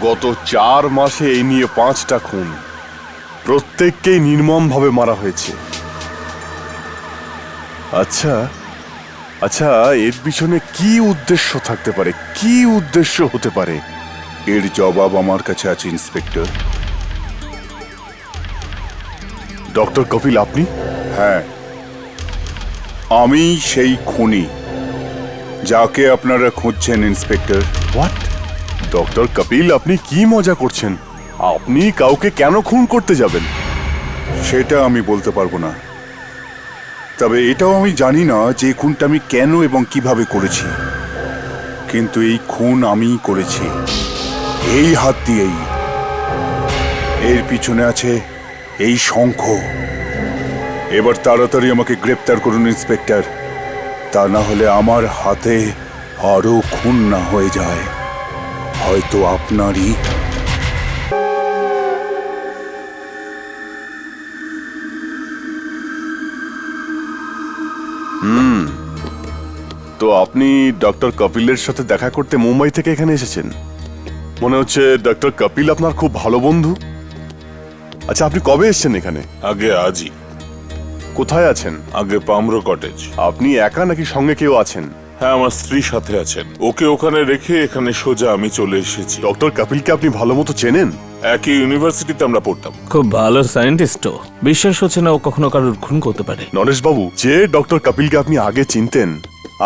গত 4 মাসে এই নিয়ে 5টা খুন, প্রত্যেককেই নির্মমভাবে মারা হয়েছে। আচ্ছা আচ্ছা, এর পিছনে কি উদ্দেশ্য থাকতে পারে? কি উদ্দেশ্য হতে পারে? এর জবাব আমার কাছে আছে ইন্সপেক্টর। ডক্টর কপিল, আপনি? হ্যাঁ, আমি সেই খুনি যাকে আপনারা খুঁজছেন ইন্সপেক্টর। হোয়াট? ডক্টর কপিল, আপনি কি মজা করছেন? আপনি কাউকে কেন খুন করতে যাবেন? সেটা আমি বলতে পারবো না, তবে এটাও আমি জানি না যে খুনটা আমি কেন এবং কিভাবে করেছি। কিন্তু এই খুন আমিই করেছি, এই হাত দিয়েই। এর পিছনে আছে এই শঙ্খ। এবার তাড়াতাড়ি আমাকে গ্রেপ্তার করুন ইন্সপেক্টর, তা না হলে আমার হাতে আরো খুন না হয়ে যায়, হয়তো আপনারই। তো আপনি ডক্টর কপিলের সাথে দেখা করতে মুম্বাই থেকে এখানে এসেছেন? মনে হচ্ছে ডক্টর কপিল আপনার খুব ভালো বন্ধু। আচ্ছা, আপনি কবে এসেছেন এখানে? আগে আজই। কোথায় আছেন? আগে পামরো কটেজ। আপনি একা নাকি সঙ্গে কেউ আছেন? হ্যাঁ, আমার স্ত্রী সাথে আছেন। ওকে ওখানে রেখে এখানে সোজা আমি চলে এসেছি। ডক্টর কপিলকে আপনি ভালো মতো চেনেন? একই ইউনিভার্সিটিতে আমরা পড়তাম। খুব ভালো সায়েন্টিস্টও। বিশ্বাস হচ্ছে না ও কখনো কারোর খুন করতে পারে। নরেশ বাবু, যে ডক্টর কপিলকে আপনি আগে চিনতেন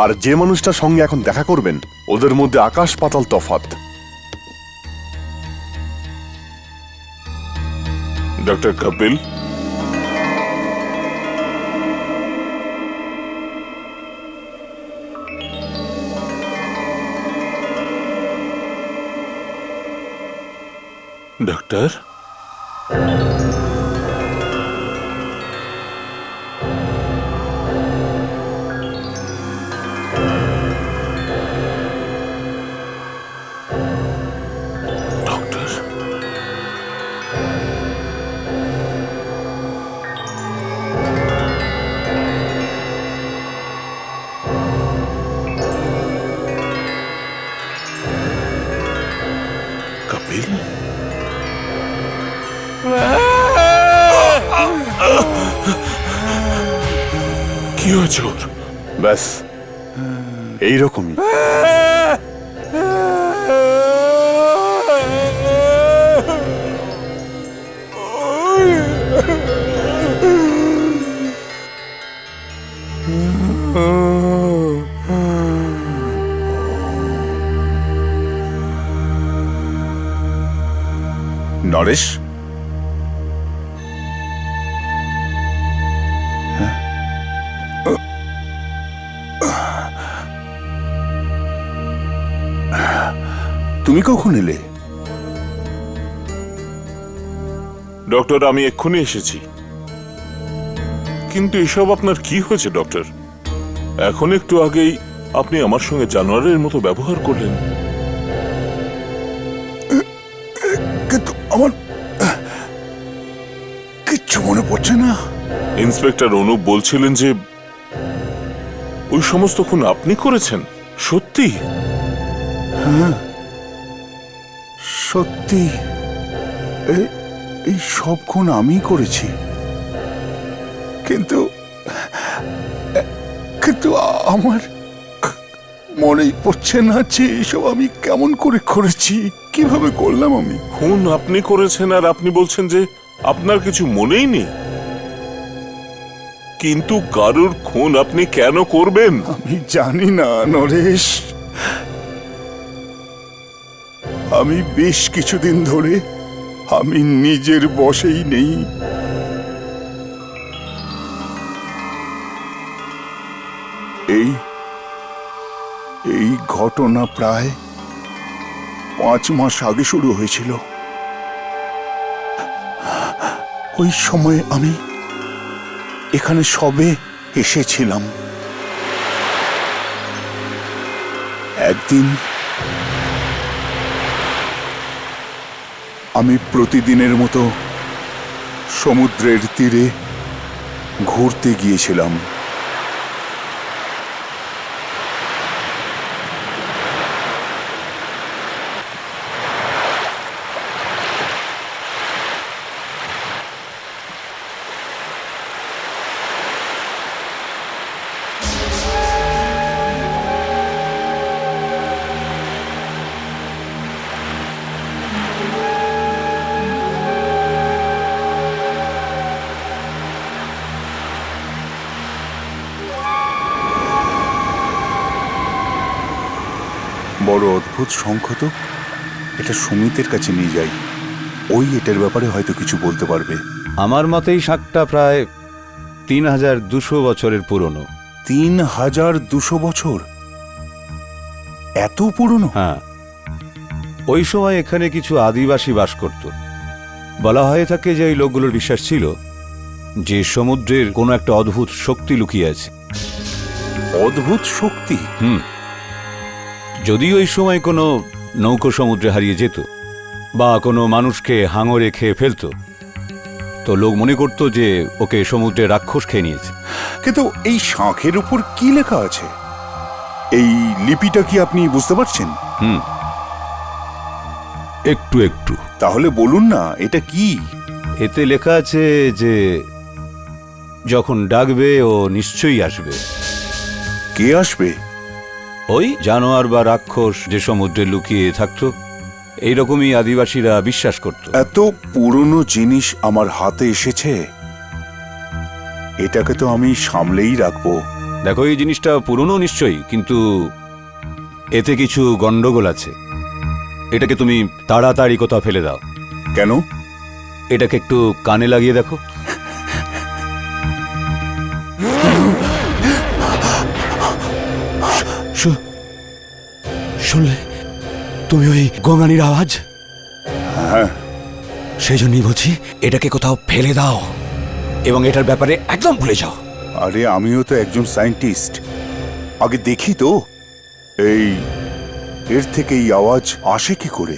আর যে মানুষটার সঙ্গে এখন দেখা করবেন, ওদের মধ্যে আকাশ পাতাল তফাৎ। Doctor Kapil, doctor, doctor, Kapil, কি হয়েছে ওর? ব্যাস এইরকমই। নরেশ, তুমি কখন এলে? ডক্টর, আমি এক্ষুনি এসেছি। কিন্তু এসব আপনার কি হয়েছে ডক্টর? এখন একটু আগেই আপনি আমার সঙ্গে জানোয়ারের মতো ব্যবহার করলেন। কিন্তু আমার কিচ্ছু মনে পড়ছে না। ইন্সপেক্টর অনুপ বলছিলেন যে ওই সমস্ত খুন আপনি করেছেন। সত্যি? হ্যাঁ, সত্যি এই সব খুন আমি করেছি। কিন্তু কিন্তু আমার মনেই পড়ছে না যে এসব আমি কেমন করে করেছি, কিভাবে করলাম আমি। খুন আপনি করেছেন আর আপনি বলছেন যে আপনার কিছু মনেই নেই। কিন্তু কারুর খুন আপনি কেন করবেন? আমি জানি না নরেশ। আমি বেশ কিছুদিন ধরে আমি নিজের বশেই নেই। এই ঘটনা প্রায় 5 মাস আগে শুরু হয়েছিল। ওই সময় আমি এখানে সবে এসেছিলাম। একদিন আমি প্রতিদিনের মতো সমুদ্রের তীরে ঘুরতে গিয়েছিলাম। অদ্ভুত শঙ্খ তো। এটা সুমিতের কাছে নিয়ে যাই, ওই এটার ব্যাপারে হয়তো কিছু বলতে পারবে। আমার মতেই শাঁখটা প্রায় 3200 বছরের পুরনো। 3200 বছর? এত পুরনো? হ্যাঁ, ওই সময় এখানে কিছু আদিবাসী বাস করত। বলা হয়ে থাকে যে এই লোকগুলোর বিশ্বাস ছিল যে সমুদ্রের কোনো একটা অদ্ভুত শক্তি লুকিয়ে আছে। অদ্ভুত শক্তি? যদি ওই সময় কোনো নৌকো সমুদ্রে হারিয়ে যেত বা কোনো মানুষকে হাঙরে খেয়ে ফেলতো, তো লোক মনে করত যে ওকে সমুদ্রে রাক্ষস খেয়ে নিয়েছে। কিন্তু এই শাঁখের উপর কি লেখা আছে? এই লিপিটা কি আপনি বুঝতে পারছেন? একটু একটু। তাহলে বলুন না, এটা কি? এতে লেখা আছে যে যখন ডাকবে ও নিশ্চয়ই আসবে। কে আসবে? ওই জানোয়ার বা রাক্ষস যে সমুদ্রে লুকিয়ে থাকতো, এইরকমই আদিবাসীরা বিশ্বাস করত। এত পুরনো জিনিস আমার হাতে এসেছে, এটাকে তো আমি সামলেই রাখবো। দেখো, এই জিনিসটা পুরনো নিশ্চয়ই, কিন্তু এতে কিছু গন্ডগোল আছে। এটাকে তুমি তাড়াতাড়ি কোথাও ফেলে দাও। কেন? এটাকে একটু কানে লাগিয়ে দেখো। শুনলে তুমি ওই গঙ্গানির আওয়াজ? হ্যাঁ। সেই জন্যই বলছি, এটাকে কোথাও ফেলে দাও এবং এটার ব্যাপারে একদম ভুলে যাও। আরে আমিও তো একজন সায়েন্টিস্ট, আগে দেখি তো এই এর থেকে এই আওয়াজ আসে কি করে।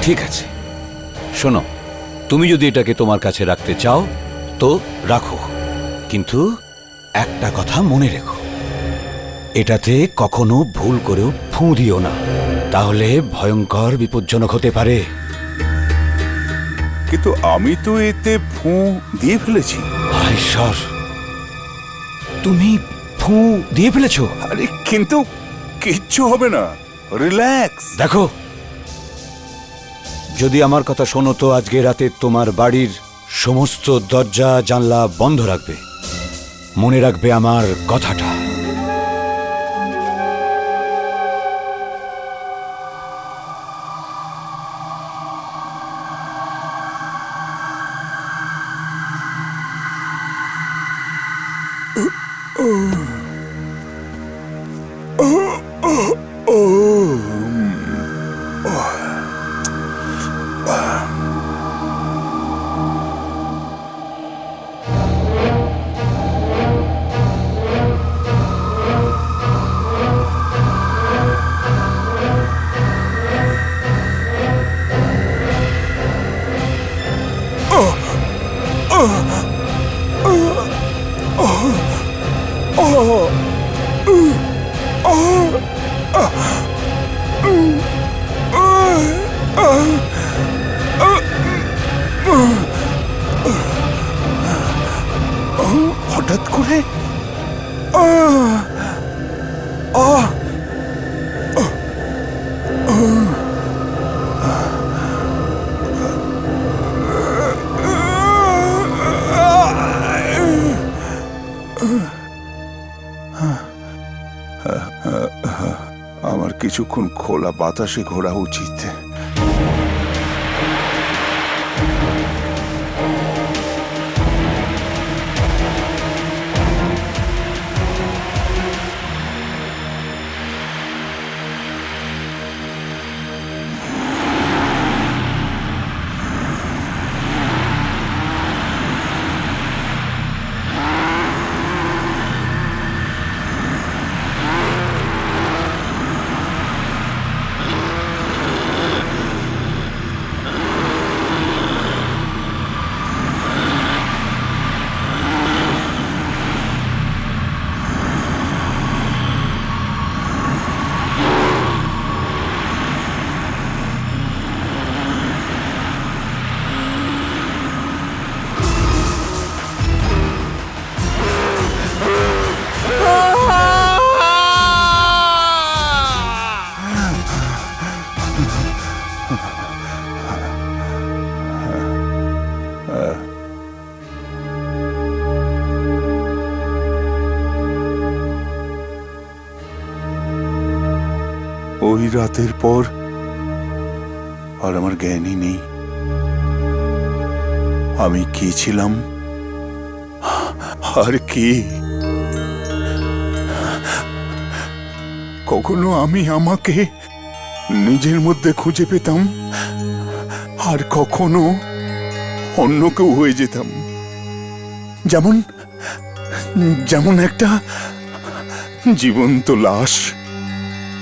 ঠিক আছে, শোনো, তুমি যদি এটাকে তোমার কাছে রাখতে চাও তো রাখো, কিন্তু একটা কথা মনে রেখো, এটাতে কখনো ভুল করেও ফু দিও না, তাহলে ভয়ঙ্কর বিপজ্জনক হতে পারে। কিন্তু আমি তো এতে ফু দিয়ে ফেলেছি। হায় ঈশ্বর, তুমি ফু দিয়ে ফেলেছো? আরে কিন্তু কিচ্ছু হবে না, রিল্যাক্স। দেখো, যদি আমার কথা শোনো তো আজকে রাতে তোমার বাড়ির সমস্ত দরজা জানলা বন্ধ রাখবে। মনে রাখবে আমার কথাটা। হঠাৎ করে আমার কিছুক্ষণ খোলা বাতাসে ঘোরা উচিত। রাতের পর আর আমার জ্ঞানই নেই। আমি কি ছিলাম আর কি? কখনো আমি আমাকে নিজের মধ্যে খুঁজে পেতাম, আর কখনো অন্য কেউ হয়ে যেতাম। যেমন যেমন একটা জীবন্ত লাশ,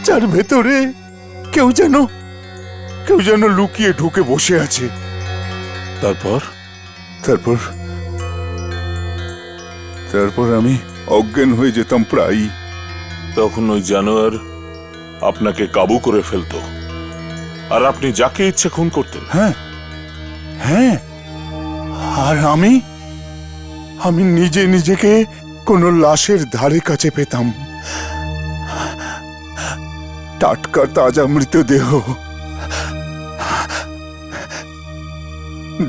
যার ভেতরে কেউ যেন লুকিয়ে ঢুকে বসে আছে। তারপর তারপর তারপর আমি অজ্ঞান হয়ে যেতাম প্রায়। তখন ওই জানোয়ার আপনাকে কাবু করে ফেলতো, আর আপনি যাকে ইচ্ছে খুন করতেন। হ্যাঁ হ্যাঁ, আর আমি নিজে নিজেকে কোনো লাশের ধারে কাছে পেতাম। টাটকা তাজা মৃতদেহ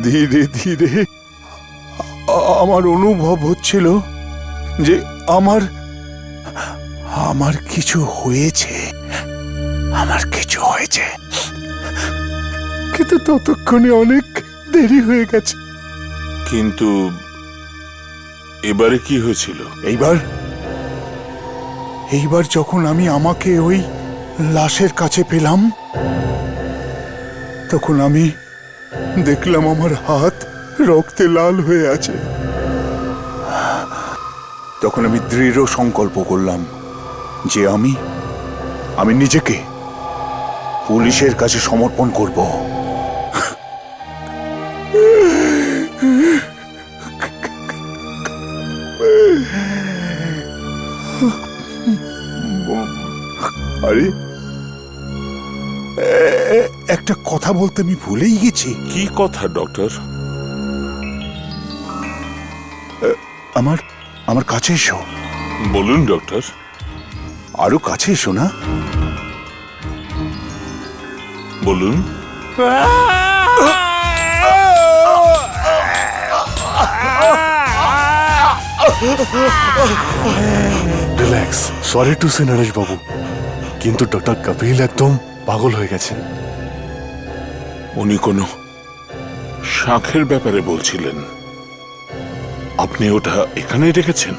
ধীরে ধীরে আমার অনুভব হচ্ছিল যে আমার কিছু হয়েছে, কিন্তু ততক্ষণে অনেক দেরি হয়ে গেছে। কিন্তু এবারে কি হয়েছিল? এইবার যখন আমি আমাকে ওই লাশের কাছে পেলাম, তখন আমি দেখলাম আমার হাত রক্তে লাল হয়ে আছে। তখন আমি দৃঢ় সংকল্প করলাম যে আমি নিজেকে পুলিশের কাছে সমর্পণ করব। আরে একটা কথা বলতে আমি ভুলেই গেছি। কি কথা ডক্টর? আমার কাছে এসো। বলুন ডক্টর। আরো কাছে এসো না। বলুন। Relax. Sorry to say Naresh বাবু, কিন্তু ডক্টর কপিল একদম পাগল হয়ে গেছেন। উনি কোনো শাঁখের ব্যাপারে বলছিলেন। আপনি ওটা এখানেই রেখেছেন?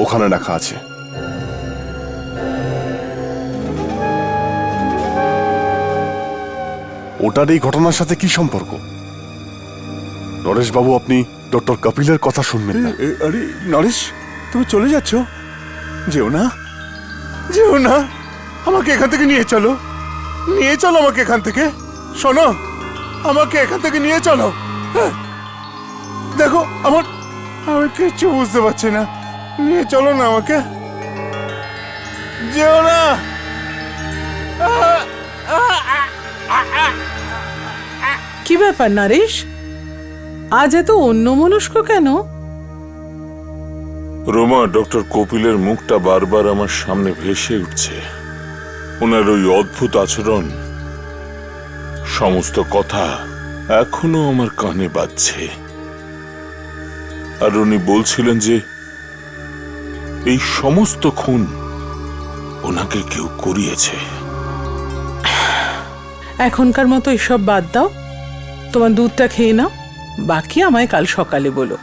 ওখানে রাখা আছে। ওটার এই ঘটনার সাথে কি সম্পর্ক? নরেশ বাবু, আপনি ডক্টর কপিলের কথা শুনবেন না। আরে নরেশ, তুমি চলে যাচ্ছ? যেও না, আমাকে এখান থেকে নিয়ে চলো আমাকে এখান থেকে। শোনো, আমাকে এখান থেকে নিয়ে চলো। হ্যাঁ, দেখো আমি কিচ্ছু বুঝতে পারছি না। নিয়ে চলো না আমাকে, যেও না। কি ব্যাপার নরেশ, আজ এত অন্যমনস্ক কেন? রোমা, ডক্টর কপিলের মুখটা বারবার আমার সামনে ভেসে উঠছে। ওনার ওই অদ্ভুত আচরণ, সমস্ত কথা এখনো আমার কানে বাজছে। আর উনি বলছিলেন যে এই সমস্ত খুন ওনাকে কেউ করিয়েছে। এখনকার মতো এসব বাদ দাও, তোমার দুধটা খেয়ে নাও, বাকি আমায় কাল সকালে বলো।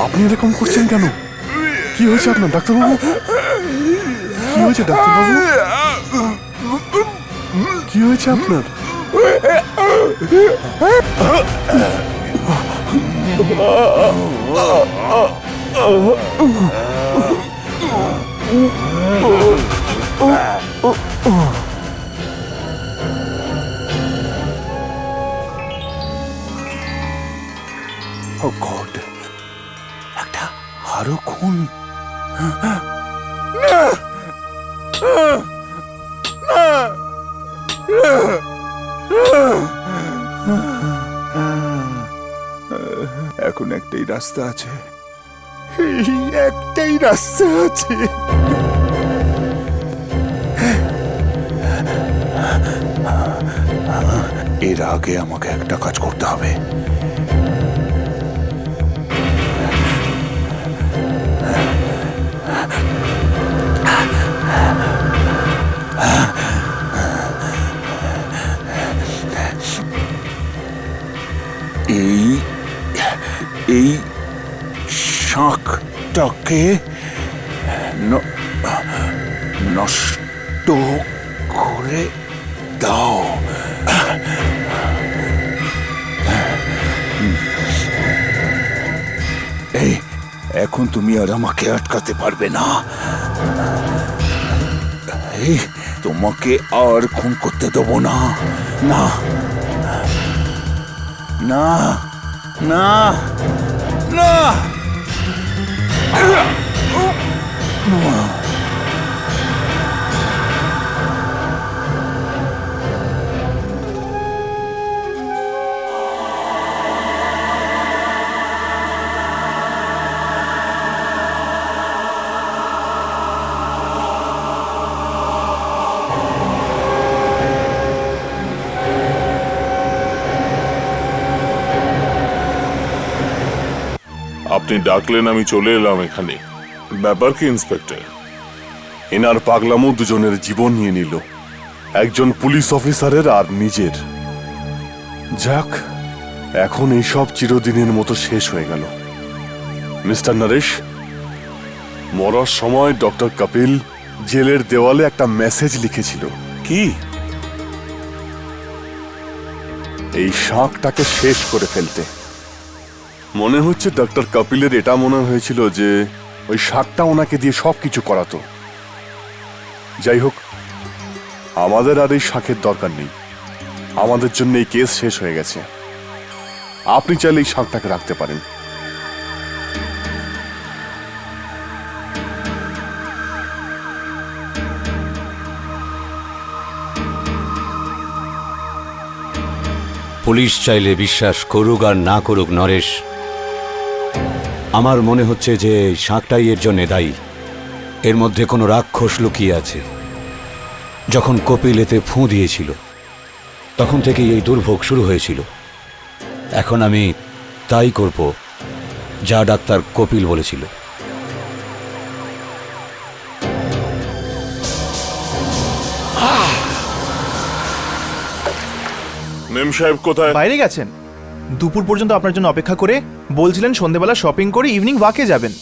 আপনি এরকম করছেন কেন? কি হয়েছে আপনার ডাক্তারবাবু? কি হয়েছে ডাক্তারবাবু? কি হয়েছে আপনার? ও গড, একটা আরো খুন। এখন একটাই রাস্তা আছে, এই একটাই রাস্তা আছে। এর আগে আমাকে একটা কাজ করতে হবে। এই শাঁখটাকে নষ্ট করে দাও। এই এখন তুমি আর আমাকে আটকাতে পারবে না। এই তোমাকে আর খুন করতে দেবো না। না না না না। আপনি ডাকলেন, আমি চলে এলাম এখানে। ব্যাপার কি ইন্সপেক্টর? এনার পাগলামো দুজনের জীবন নিয়ে নিল, একজন পুলিশ অফিসারের আর নিজের। যাক, এখন এইসব চিরদিনের মতো শেষ হয়ে গেল। মিস্টার নরেশ, মরার সময় ডক্টর কপিল জেলের দেওয়ালে একটা মেসেজ লিখেছিল। কি? এই শাঁখটাকে শেষ করে ফেলতে। মনে হচ্ছে ডক্টর কপিলের এটা মনে হয়েছিল যে ওই শাঁখটা ওনাকে দিয়ে সবকিছু করাতো। যাই হোক, আমাদের আর এই শাঁখের দরকার নেই। আমাদের জন্য এই কেস শেষ হয়ে গেছে। আপনি চাইলে এই শাঁখটাকে রাখতে পারেন। পুলিশ চাইলে বিশ্বাস করুক আর না করুক নরেশ, আমার মনে হচ্ছে যে শাঁখটাই এর জন্য দায়ী। এর মধ্যে কোনো রাক্ষস লুকিয়ে আছে। যখন কপিল এতে ফুঁ দিয়েছিল তখন থেকেই এই দুর্ভোগ শুরু হয়েছিল। এখন আমি তাই করব যা ডাক্তার কপিল বলেছিল। মেম সাহেব কোথায়? বাইরে গেছেন। দুপুর পর্যন্ত আপনার জন্য অপেক্ষা করে বলছিলেন সন্ধেবেলা শপিং করে ইভিনিং ওয়াকে যাবেন।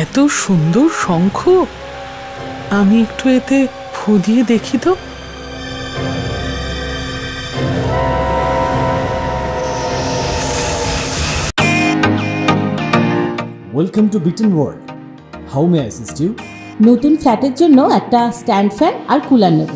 এত সুন্দর শঙ্খ, আমি একটু এতে ফু দিয়ে দেখি তো। Welcome to Bitten world. How may assist you? নতুন ফ্ল্যাটের জন্য একটা স্ট্যান্ড ফ্যান আর কুলার নেব।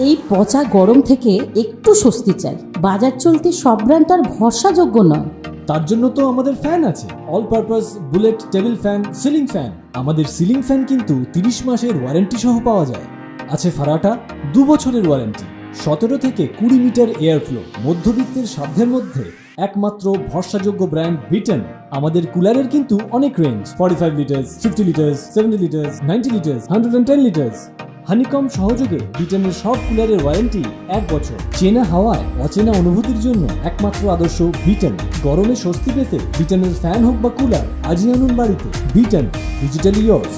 এই পচা গরম থেকে একটু স্বস্তি চাই। বাজার চলতে সব ব্র্যান্ড তো আর ভরসাযোগ্য নয়। তার জন্য তো আমাদের ফ্যান আছে, all purpose bullet table fan, ceiling fan. আমাদের সিলিং ফ্যান কিন্তু 30 মাসের ওয়ারেন্টি সহ পাওয়া যায়। আছে ফারাটা 2 বছরের ওয়ারেন্টি, 17 থেকে 20 মিটার এয়ার ফ্লো, মধ্যবিত্তের সাধ্যের মধ্যে একমাত্র ভরসাযোগ্য ব্র্যান্ড বিটেন। আমাদের কুলারের কিন্তু অনেক range, 45 litres, 50 litres, 70 litres, 90 litres, 110 litres. Honeycomb সহযোগে বিটেনের সব কুলারের ওয়ারেন্টি 1 বছর। চেনা হাওয়ায় অচেনা অনুভূতির জন্য একমাত্র আদর্শ বিটেন। গরমে স্বস্তি পেতে বিটেনের ফ্যান হোক বা কুলার আজই আনুন বাড়িতে। Beaten, digitally years.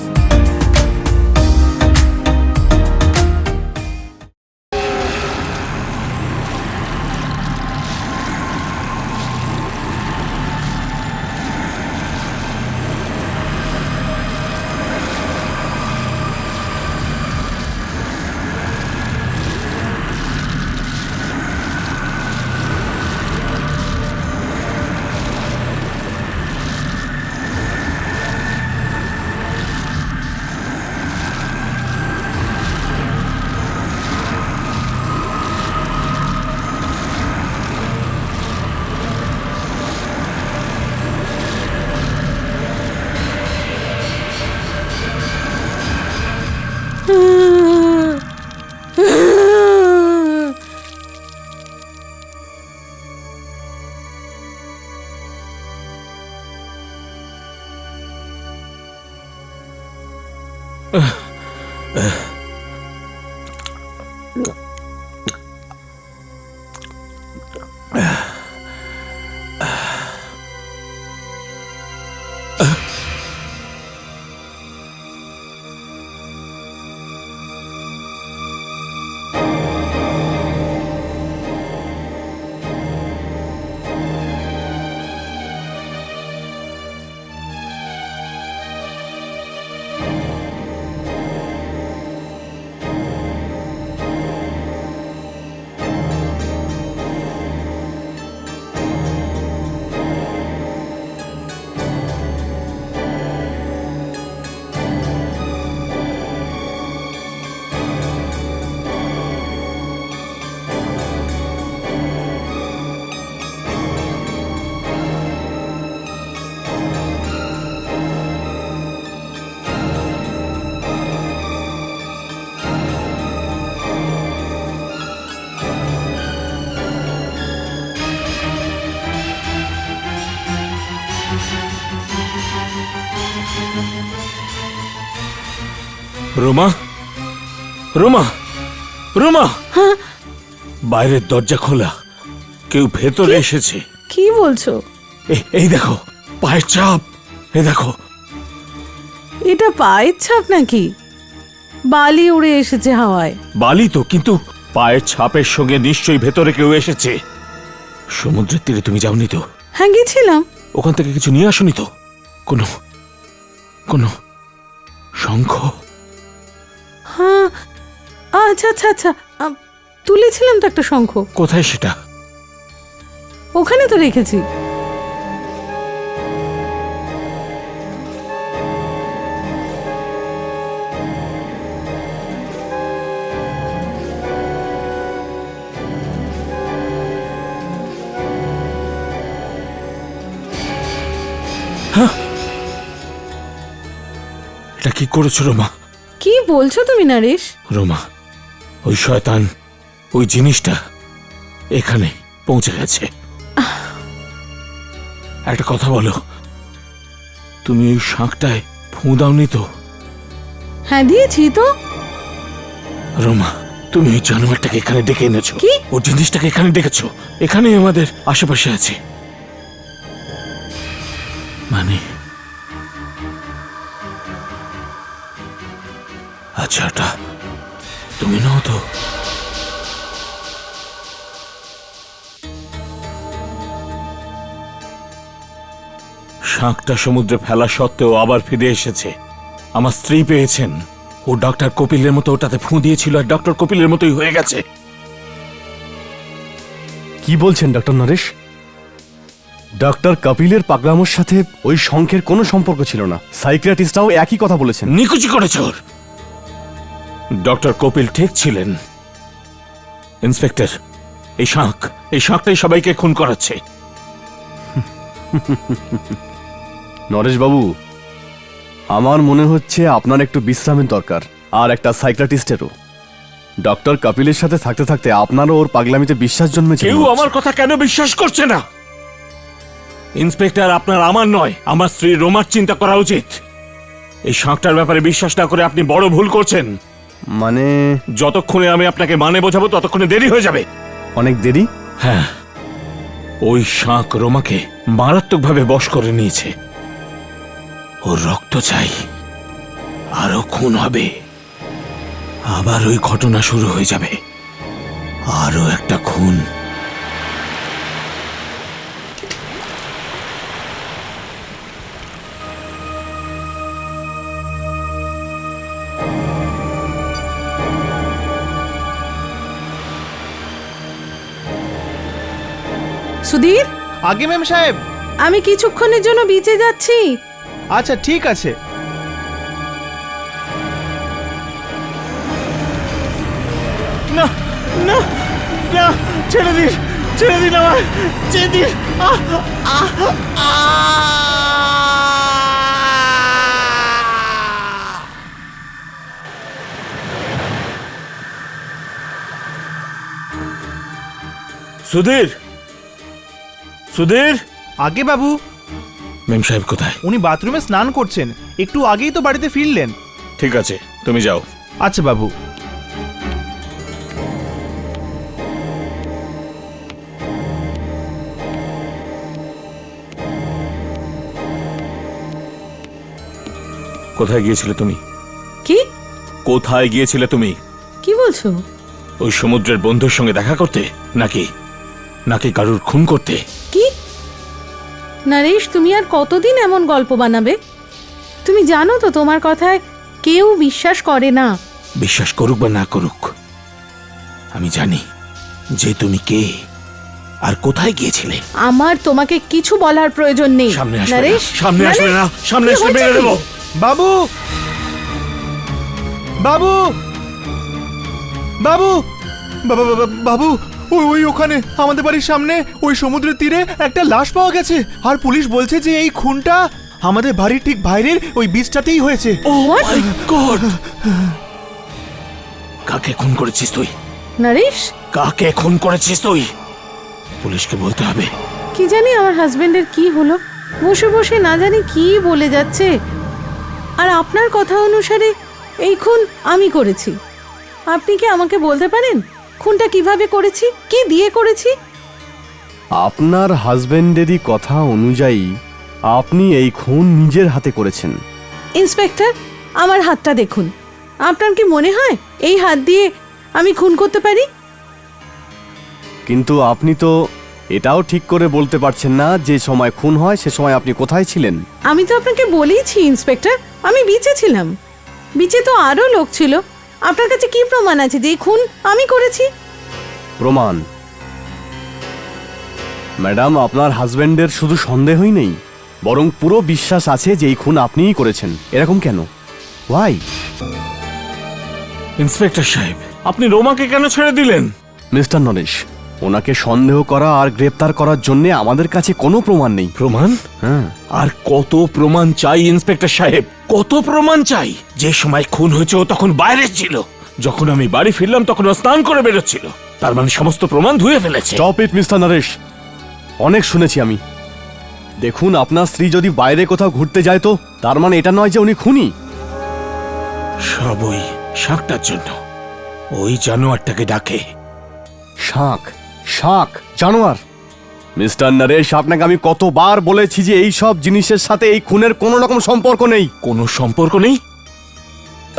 Ruma, Ruma, Ruma! বাইরের দরজা খোলা, কেউ ভেতরে এসেছে। কি বলছো? এই দেখো পায়ের ছাপ, এই দেখো। এটা পায়ের ছাপ নাকি? বালি উড়ে এসেছে হাওয়ায়। বালি তো, কিন্তু পায়ের ছাপের সঙ্গে নিশ্চয়ই ভেতরে কেউ এসেছে। সমুদ্রের তীরে তুমি যাওনি তো? হ্যাঁ গেছিলাম। ওখান থেকে কিছু নিয়ে আসনি তো? কোনো কোনো শঙ্খ? হ্যাঁ, আচ্ছা আচ্ছা আচ্ছা, তুলেছিলাম তো একটা শঙ্খ। কোথায় সেটা? ওখানে তো রেখেছি। এটা কি করেছো রোমা? কি বলছো তুমি নরেশ? রোমা, ওই শয়তান ওই জিনিসটা এখানে পৌঁছে গেছে। একটা কথা বলো, তুমি ওই শাঁখটায় ফুঁ দাওনি তো? হ্যাঁ দিয়েছি তো। রোমা, তুমি ওই জানোয়ারটাকে এখানে ডেকে এনেছো? কি? ও জিনিসটাকে এখানে ডেকেছো? এখানেই আমাদের আশেপাশে আছে। মানে আচ্ছা, ওটা তুমি নাও তো? শাঁখটা সমুদ্রে ফেলা সত্ত্বেও আবার ফিরে এসেছে। আমার স্ত্রী পেয়েছেন। ও ডক্টর কপিলের মতো ওটাতে ফুঁ দিয়েছিল, আর ডক্টর কপিলের মতোই হয়ে গেছে। কি বলছেন ডক্টর নরেশ? ডক্টর কপিলের পাগলামোর সাথে ওই শঙ্খের কোনো সম্পর্ক ছিল না। সাইকিয়াট্রিস্টটাও একই কথা বলেছেন। নিকুচি করেছ ওর। ডক্টর কপিল ঠিক ছিলেন। ইন্সপেক্টর, এই শাঁখটাই সবাইকে খুন করাচ্ছে। নরেশবাবু, আমার মনে হচ্ছে আপনার একটু বিশ্রামের দরকার, আর একটা সাইকিয়াট্রিস্টেরও। ডক্টর কপিলের সাথে থাকতে থাকতে আপনারও ওর পাগলামিতে বিশ্বাস জন্মেছে। কেউ আমার কথা কেন বিশ্বাস করছে না? ইন্সপেক্টর, আপনার আমার নয়, আমার স্ত্রী রোমার চিন্তা করা উচিত। এই শাঁখটার ব্যাপারে বিশ্বাস না করে আপনি বড় ভুল করছেন। মানে যতক্ষণে আমি আপনাকে মানে বোঝাবো ততক্ষণে দেরি হয়ে যাবে। অনেক দেরি? হ্যাঁ, ওই শাঁখ রোমাকে মারাত্মকভাবে বশ করে নিয়েছে। ওর রক্ত চাই, আরো খুন হবে, আবার ওই ঘটনা শুরু হয়ে যাবে, আরো একটা খুন। সুধীর, আগে ম্যাম সাহেব। আমি কিছুক্ষণের জন্য বিচে যাচ্ছি। আচ্ছা ঠিক আছে। না না না, ছেড়ে দিন, ছেড়ে দিন আমার, ছেড়ে দিন। সুধীর, সুধীর। আগে বাবু, মেম সাহেব কোথায়? উনি বাথরুমে স্নান করছেন, একটু আগেই তো বাড়িতে ফিরলেন। ঠিক আছে, তুমি যাও। আচ্ছা বাবু। কোথায় গিয়েছিলে তুমি? কি কোথায় গিয়েছিলে তুমি? কি বলছো? ওই সমুদ্রের বন্ধুর সঙ্গে দেখা করতে, নাকি নাকি কারুর খুন করতে? কি নরেশ, তুমি আর কতদিন এমন গল্প বানাবে? তুমি জানো তো তোমার কথায় কেউ বিশ্বাস করে না। বিশ্বাস করুক বা না করুক, আমি জানি যে তুমি কে আর কোথায় গিয়েছিলে। আমার তোমাকে কিছু বলার প্রয়োজন নেই। সামনে আসবে না, নরেশ, সামনে আসবে না, সামনে কি আসলে হচ্ছে মেরে কি? দেবো। বাবু, বাবু, বাবু, বাবা, বাবা, বাবু, ওই ওই ওখানে আমাদের বাড়ির সামনে ওই সমুদ্রের তীরে একটা লাশ পাওয়া গেছে, আর পুলিশ বলছে যে এই খুনটা আমাদের বাড়ির ঠিক বাইরের ওই বীজটাতেই হয়েছে। ও মাই গড! কাকে খুন করেছিস তুই? নরেশ, কাকে খুন করেছিস তুই? পুলিশকে বলতে হবে। কি জানি আমার হাজবেন্ডের কি হলো, বসে বসে না জানি কি বলে যাচ্ছে। আর আপনার কথা অনুসারে এই খুন আমি করেছি। আপনি কি আমাকে বলতে পারেন খুনটা কিভাবে করেছি, কি দিয়ে করেছি? আপনার হাজবেন্ডেরই কথা অনুযায়ী আপনি এই খুন নিজের হাতে করেছেন। ইন্সপেক্টর, আমার হাতটা দেখুন। আপনার কি মনে হয় এই হাত দিয়ে আমি খুন করতে পারি? কিন্তু আপনি তো এটাও ঠিক করে বলতে পারছেন না যে সময় খুন হয় সে সময় আপনি কোথায় ছিলেন। আমি তো আপনাকে বলেইছি ইন্সপেক্টর, আমি বিচে ছিলাম। বিচে তো আরো লোক ছিল। আপনার কাছে কি প্রমাণ আছে যে এই খুন আমি করেছি? প্রমাণ? ম্যাডাম, আপনার হাজবেন্ডের শুধু সন্দেহই নেই, বরং পুরো বিশ্বাস আছে যে এই খুন আপনিই করেছেন। এরকম কেন? ওয়াই? ইন্সপেক্টর সাহেব, আপনি রোমাকে কেন ছেড়ে দিলেন? মিস্টার নরেশ, ওনাকে সন্দেহ করা আর গ্রেপ্তার করার জন্য আমাদের কাছে কোনো প্রমাণ নেই। প্রমাণ? হ্যাঁ। আর কত প্রমাণ চাই ইন্সপেক্টর সাহেব? কত প্রমাণ চাই? যে সময় খুন হয়েছে ও তখন বাইরে ছিল, যখন আমি বাড়ি ফিরলাম তখন ও স্নান করে বেরোচ্ছিল। তার মানে সমস্ত প্রমাণ ধুয়ে ফেলেছে। স্টপ ইট মিস্টার নরেশ, অনেক শুনেছি আমি। দেখুন, আপনার স্ত্রী যদি বাইরে কোথাও ঘুরতে যায় তো তার মানে এটা নয় যে উনি খুনি। সব ওই শাঁখটার জন্য। ওই জানোয়ারটাকে ডাকে। শাঁখ? শাঁখ? জানোয়ার? মিস্টার নরেশ, আপনাকে আমি কতবার বলেছি যে এই সব জিনিসের সাথে এই খুনের কোনো রকম সম্পর্ক নেই। কোনো সম্পর্ক নেই?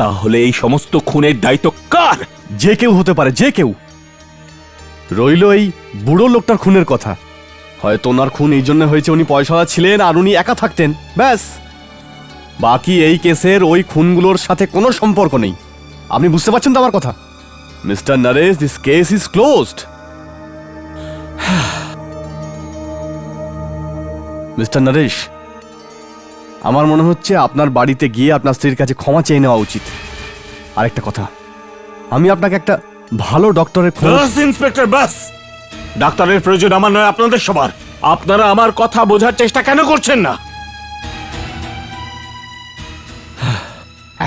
তাহলে এই সমস্ত খুনের দায়িত্ব কার? যে কেউ হতে পারে, যে কেউ। রইল এই বুড়ো লোকটার খুনের কথা। হয়তো ওনার খুন এই জন্য হয়েছে উনি পয়সাওয়ালা ছিলেন আর উনি একা থাকতেন, ব্যাস। বাকি এই কেসের ওই খুনগুলোর সাথে কোনো সম্পর্ক নেই। আপনি বুঝতে পারছেন তো আমার কথা? Mister Naresh, this case is closed. Mister Naresh, আমার মনে হচ্ছে আপনার বাড়িতে গিয়ে আপনার স্ত্রীর কাছে ক্ষমা চেয়ে নেওয়া উচিত। আরেকটা কথা, আমি আপনাকে একটা ভালো ডক্টরের বাস ইন্সপেক্টর, বাস। ডাক্তারের প্রয়োজন আমার নয়, আপনাদের সবার। আপনারা আমার কথা বোঝার চেষ্টা কেন করছেন না?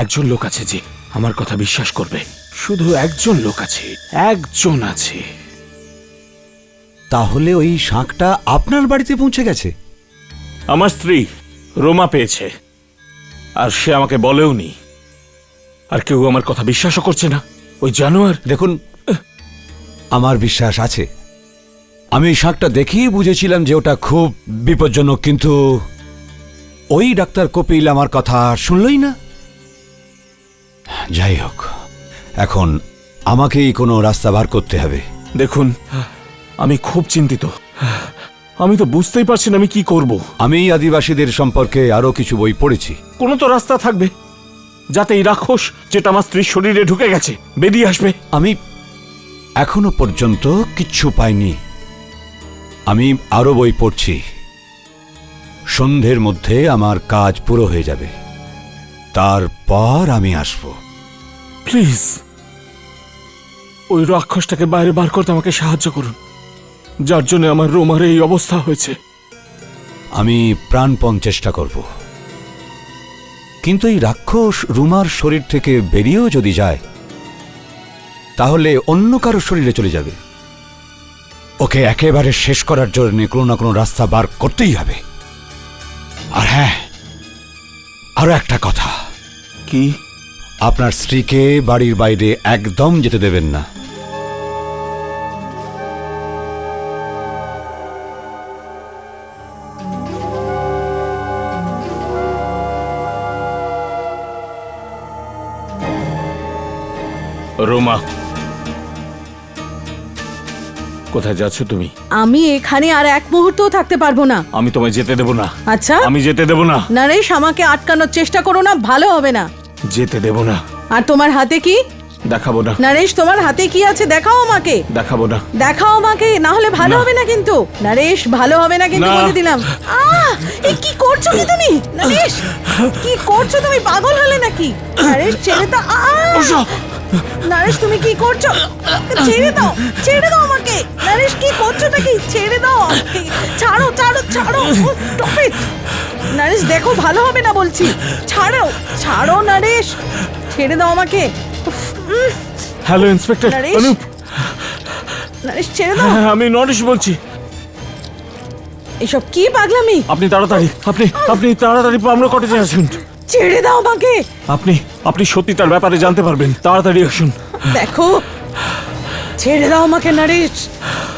একজন লোক আছে যে আমার কথা বিশ্বাস করবে, শুধু একজন লোক আছে, একজন আছে। তাহলে ওই শাঁখটা আপনার বাড়িতে পৌঁছে গেছে? আমার স্ত্রী রোমা পেয়েছে, আর সে আমাকে বলেওনি। আর কেউ আমার কথা বিশ্বাসও করছে না। ওই জানোয়ার। দেখুন, আমার বিশ্বাস আছে। আমি ওই শাঁখটা দেখেই বুঝেছিলাম যে ওটা খুব বিপজ্জনক, কিন্তু ওই ডাক্তার কপিল আমার কথা শুনলই না। যাই হোক, এখন আমাকেই কোনো রাস্তা বার করতে হবে। দেখুন, আমি খুব চিন্তিত। আমি তো বুঝতেই পারছি না আমি কি করব। আমি আদিবাসীদের সম্পর্কে আরো কিছু বই পড়েছি। কোনো তো রাস্তা থাকবে যাতে এই রাক্ষস যেটা আমার স্ত্রীর শরীরে ঢুকে গেছে বেরিয়ে আসবে। আমি এখনো পর্যন্ত কিচ্ছু পাইনি। আমি আরো বই পড়ছি। সন্ধ্যের মধ্যে আমার কাজ পুরো হয়ে যাবে, তারপর আমি আসব। প্লিজ, ওই রাক্ষসটাকে বাইরে বার করতে আমাকে সাহায্য করুন, যার জন্য আমার রোমার এই অবস্থা হয়েছে। আমি প্রাণপণ চেষ্টা করব, কিন্তু এই রাক্ষস রুমার শরীর থেকে বেরিয়েও যদি যায়, তাহলে অন্য কারো শরীরে চলে যাবে। ওকে একেবারে শেষ করার জন্য কোনো না কোনো রাস্তা বার করতেই হবে। আর হ্যাঁ, আরো একটা কথা। কি? আপনার স্ত্রীকে বাড়ির বাইরে একদম যেতে দেবেন না। রোমা, কোথায় যাচ্ছ তুমি? আমি এখানে আর এক মুহূর্তও থাকতে পারবো না। আমি তোমায় যেতে দেব না। আচ্ছা, আমি যেতে দেব না। নরেশ, আমাকে আটকানোর চেষ্টা করো না, ভালো হবে না। যেতে দেব না। আর তোমার হাতে কি? দেখাবো না। নরেশ, তোমার হাতে কি আছে দেখাও আমাকে। দেখাবো না। দেখাও আমাকে, না হলে ভালো হবে না কিন্তু। নরেশ, ভালো হবে না কিন্তু, না। বলে দিলাম। এই কি করছো কি তুমি? নরেশ, কি করছো তুমি? পাগল হলে নাকি? নরেশ, ছেড়ে দাও। নরেশ, তুমি কি করছো? ছেড়ে দাও, ছেড়ে দাও আমাকে। নরেশ, কি করছো নাকি? ছেড়ে দাও আমাকে। ছাড়ো, ছাড়ো, ছাড়ো। Stop it! নরেশ, দেখো, ভালো হবে না বলছি। ছাড়ো, ছাড়ো নরেশ, ছেড়ে দাও আমাকে। Hello inspector Naresh, Anup. নরেশ, ছেড়ে দাও। হ্যাঁ, আমি নরেশ বলছি। এসব কি পাগলামি? আপনি তাড়াতাড়ি আপনি তাড়াতাড়ি পামরা কটেজে আসুন। ছেড়ে দাও আমাকে। আপনি সত্যি তার ব্যাপারে জানতে পারবেন। তাড়াতাড়ি আসুন। দেখো, ছেড়ে দাও আমাকে নরেশ।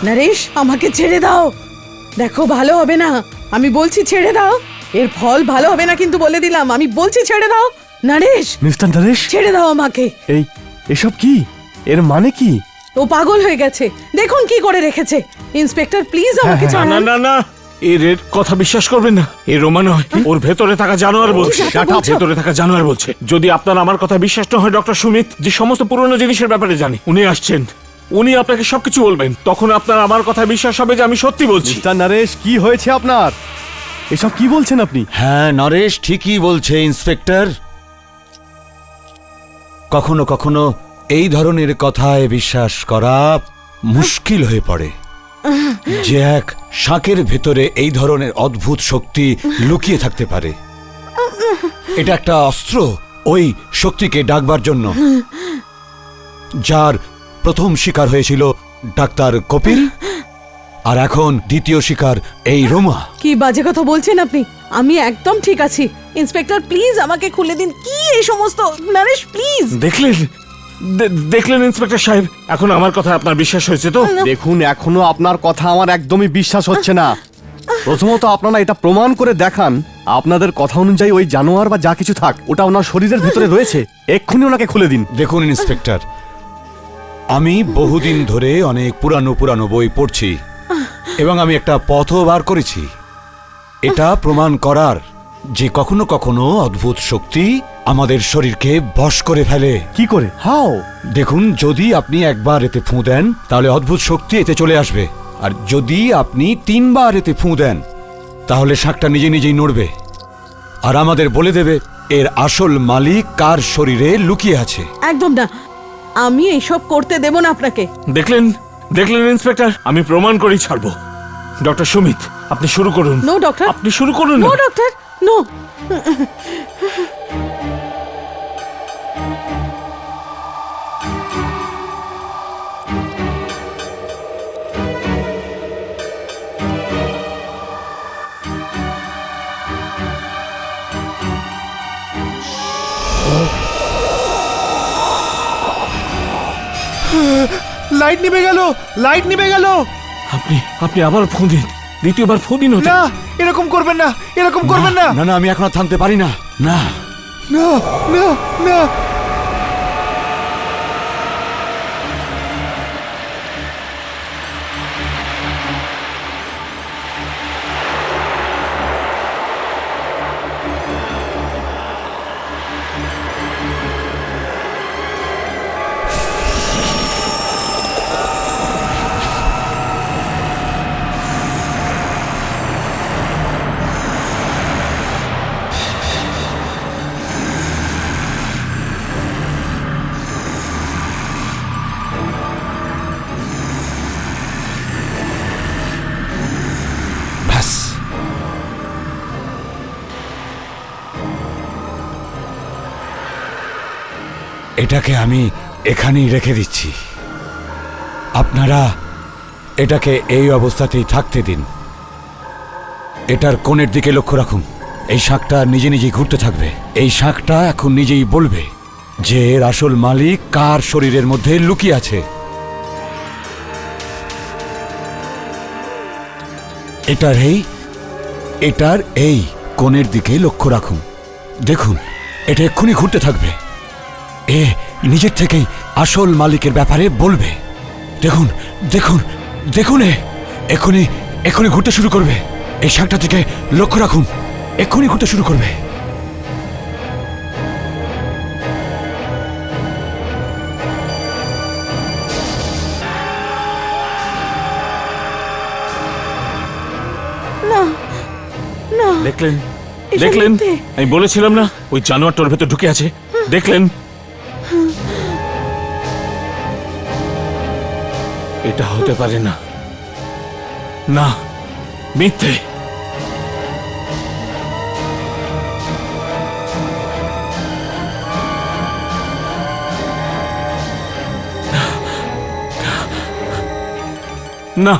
নরেশ, আমাকে ছেড়ে দাও। দেখো, ভালো হবে না, আমি বলছি ছেড়ে দাও। এর ফল ভালো হবে না কিন্তু, বলে দিলাম। আমি বলছি ছেড়ে দাও নরেশ। মিস্টার নরেশ, ছেড়ে দাও আমাকে। এসব কি? এর মানে কি? ও পাগল হয়ে গেছে, দেখুন কি করে রেখেছে। ইন্সপেক্টর, প্লিজ আমাকে না ছাড়ুন। না না না, এর কথা বিশ্বাস করবেন না। এ রোমা নয়, ওর ভেতরে থাকা জানোয়ার বলছে। Shut up! ভেতরে থাকা জানোয়ার বলছে। যদি আপনার আমার কথা বিশ্বাস না হয়, ডক্টর সুমিত যে সমস্ত পুরনো জিনিসের ব্যাপারে জানি, উনি আসছেন। উনি আপনাকে সবকিছু বলবেন। তখন আপনার আমার কথা বিশ্বাস হবে যে আমি সত্যি বলছি। মিস্টার নরেশ, কি হয়েছে আপনার? এসব কি বলছেন আপনি? হ্যাঁ, নরেশ ঠিকই বলছে ইন্সপেক্টর। কখনো কখনো এই ধরনের কথায় বিশ্বাস করা মুশকিল হয়ে পড়ে, যে এক শাঁখের ভেতরে এই ধরনের অদ্ভুত শক্তি লুকিয়ে থাকতে পারে। এটা একটা অস্ত্র ওই শক্তিকে ডাকবার জন্য, যার প্রথম শিকার হয়েছিল ডাক্তার কপিল, আর এখন দ্বিতীয় শিকার এই রোমা। কি বাজে কথা বলছেন আপনি? আমি একদম ঠিক আছি। ইন্সপেক্টর, প্লিজ আমাকে খুলে দিন। কি এই সমস্ত? নরেশ, প্লিজ। দেখলেন ইন্সপেক্টর সাহেব, এখন আমার কথা আপনার বিশ্বাস হয়েছে তো? দেখুন, এখনো আপনার কথা আমার একদমই বিশ্বাস হচ্ছে না। প্রথমত আপনারা এটা প্রমাণ করে দেখান, আপনাদের কথা অনুযায়ী ওই জানোয়ার বা যা কিছু থাক, ওটা ওনার শরীরের ভিতরে রয়েছে। এক্ষুনি ওনাকে খুলে দিন। দেখুন ইন্সপেক্টর, আমি বহুদিন ধরে অনেক পুরানো বই পড়ছি, এবং আমি একটা পথও বার করেছি এটা প্রমাণ করার, যে কখনো কখনো অদ্ভুত শক্তি আমাদের শরীরকে বশ করে ফেলে। কি করে? হাও? দেখুন, যদি আপনি একবার এতে ফুঁ দেন, তাহলে অদ্ভুত শক্তি এতে চলে আসবে। আর যদি আপনি 3 বার এতে ফুঁ দেন, তাহলে শাকটা নিজে নিজেই নড়বে আর আমাদের বলে দেবে এর আসল মালিক কার শরীরে লুকিয়ে আছে। একদম না, আমি এইসব করতে দেব না আপনাকে। দেখলেন দেখলেন ইন্সপেক্টর, আমি প্রমাণ করেই ছাড়বো। ডক্টর সুমিত, আপনি শুরু করুন। নো ডক্টর, আপনি শুরু করুন। No doctor, no. লাইট নিভে গেল, লাইট নিভে গেল। আপনি আপনি আবার ফোন দিন, দ্বিতীয়বার ফোন দিন। না, এরকম করবেন না, এরকম করবেন না। না না, আমি এখন আর থামতে পারি না। না না না না। ব্যাস, এটাকে আমি এখানেই রেখে দিচ্ছি। আপনারা এটাকে এই অবস্থাতেই থাকতে দিন। এটার কোণের দিকে লক্ষ্য রাখুন। এই শাকটা নিজে নিজেই ঘুরতে থাকবে। এই শাকটা এখন নিজেই বলবে যে এর আসল মালিক কার শরীরের মধ্যে লুকিয়ে আছে। এটার এই কোণের দিকে লক্ষ্য রাখুন। দেখুন, এটা এক্ষুনি ঘুরতে থাকবে। এ নিজের থেকেই আসল মালিকের ব্যাপারে বলবে। দেখুন দেখুন দেখুন, এক্ষুনি এক্ষুনি ঘুরতে শুরু করবে। এই শাকটা থেকে লক্ষ্য রাখুন, এক্ষুনি ঘুরতে শুরু করবে। না না, দেখলেন এসব দেখলেন, মিথ্যে। আমি বলেছিলাম না ওই জানোয়ারটার ভেতর ঢুকে আছে। দেখলেন, এটা হতে পারে না। না, মিথ্যে। না,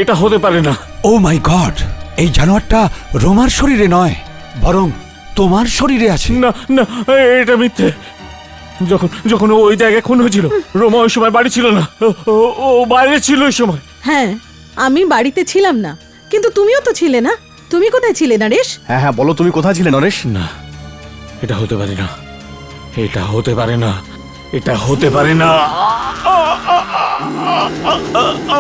এটা হতে পারে না। ও মাই গড, এই জানোয়ারটা রোমার শরীরে নয়, বরং তোমার শরীরে আছে। না না, এটা মিথ্যে। যখন যখন ও ওই জায়গায় খুন হয়েছিল, রোমা ওই সময় বাড়ি ছিল না। ও বাইরে ছিল ওই সময়। হ্যাঁ, আমি বাড়িতে ছিলাম না, কিন্তু তুমিও তো ছিলে না। তুমি কোথায় ছিলে নরেশ? হ্যাঁ হ্যাঁ, বলো তুমি কোথায় ছিলে নরেশ? না, এটা হতে পারে না, এটা হতে পারে না, এটা হতে পারে না।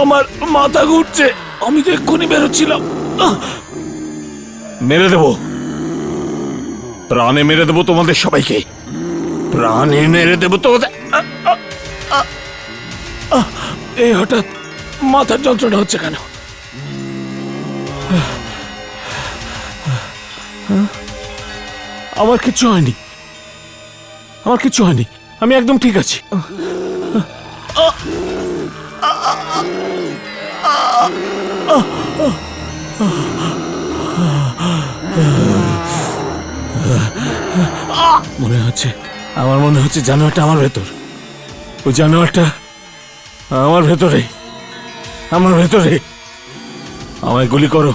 আমার মাথা ঘুরছে। আমি তো এক্ষুনি বেরোচ্ছিলাম। মেরে দেব, প্রাণে মেরে দেবো তোমাদের সবাইকে, প্রাণে মেরে দেবো তোমাদের। এই হঠাৎ মাথার যন্ত্রণা হচ্ছে কেন? আমার কিচ্ছু হয়নি, আমার কিচ্ছু হয়নি, আমি একদম ঠিক আছি। আমার মনে হচ্ছে জানোয়ারটা আমার ভেতর। ওই জানোয়ারটা আমার ভেতরে, আমার ভেতরে। আমায় গুলি করো,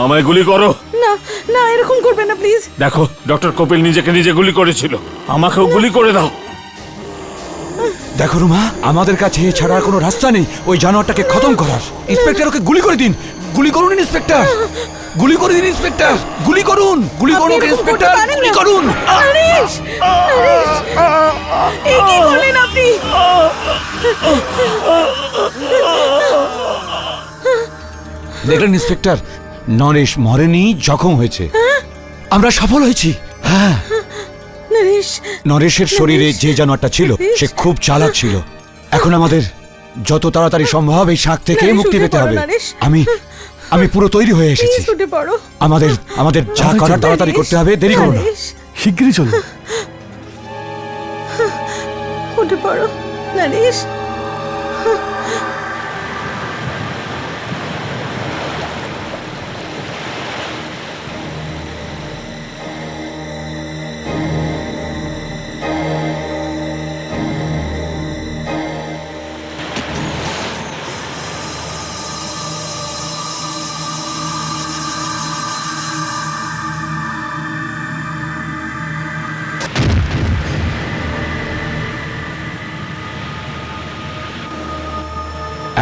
আমায় গুলি করো। না না, এরকম করবে না প্লিজ। দেখো, ডক্টর কপিল নিজেকে নিজে গুলি করেছিল, আমাকেও গুলি করে দাও। দেখো রুমা, আমাদের কাছে এছাড়া আর কোনো রাস্তা নেই ওই জানোয়ারটাকে খতম করার। ইন্সপেক্টর, ওকে গুলি করে দিন, গুলি করুন ইন্সপেক্টর, গুলি করে দিন ইন্সপেক্টর, গুলি করুন, গুলি করুন ইন্সপেক্টর, গুলি করুন। নরেশ, নরেশ, এই কি করলেন আপনি? দেখলেন ইন্সপেক্টর, নরেশ মরেনি, জখম হয়েছে। আমরা সফল হয়েছি। হ্যাঁ, নরেশ, নরেশের শরীরে যে জানোয়ারটা ছিল সে খুব চালাক ছিল। এখন আমাদের যত তাড়াতাড়ি সম্ভব এই শাক থেকে নরেশ, মুক্তি উঠে পেতে পড়ো, হবে। নরেশ। আমি আমি পুরো তৈরি হয়ে এসেছি। প্লিজ উঠে পড়ো। আমাদের আমাদের যা করার তাড়াতাড়ি করতে হবে, দেরি করো না। নরেশ, শিগগিরই চলো। উঠে পড়ো নরেশ।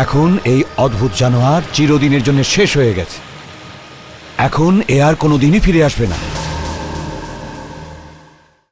এখন এই অদ্ভুত জানোয়ার চিরদিনের জন্য শেষ হয়ে গেছে। এখন এ আর কোনোদিনই ফিরে আসবে না।